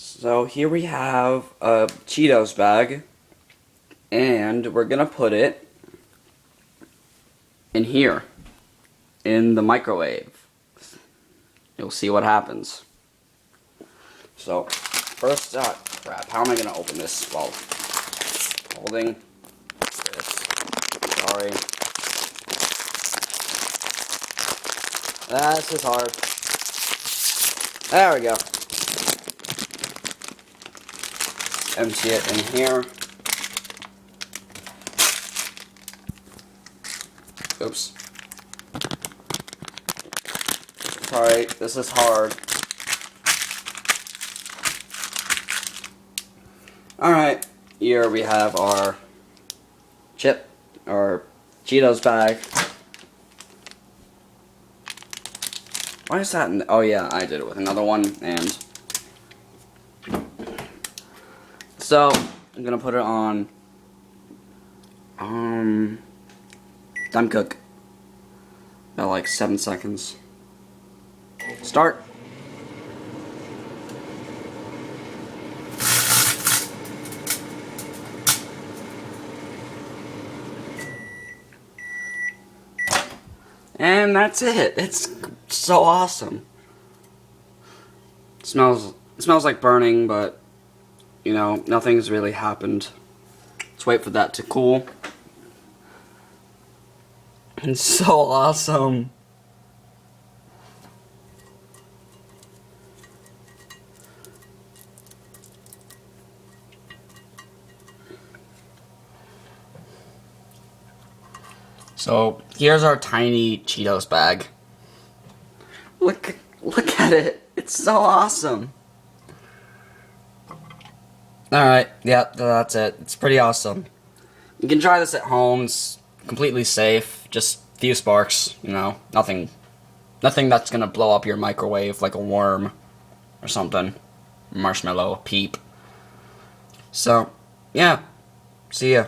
So here we have a Cheetos bag, and we're gonna put it in here, in the microwave. You'll see what happens. So, first, crap, how am I gonna open this while holding this? Sorry. This is hard. There we go. Empty it in here. Oops. Sorry, this is hard. Alright, here we have our our Cheetos bag. Why is that in oh yeah, I did it with another one, and so I'm gonna put it on time cook. About like 7 seconds. Start. And that's it. It's so awesome. It smells like burning, but you know, nothing's really happened. Let's wait for that to cool. It's so awesome. So here's our tiny Cheetos bag. Look at it. It's so awesome. Alright, yeah, that's it. It's pretty awesome. You can try this at home. It's completely safe. Just a few sparks, you know. Nothing that's gonna blow up your microwave like a worm or something. Marshmallow, peep. So, yeah. See ya.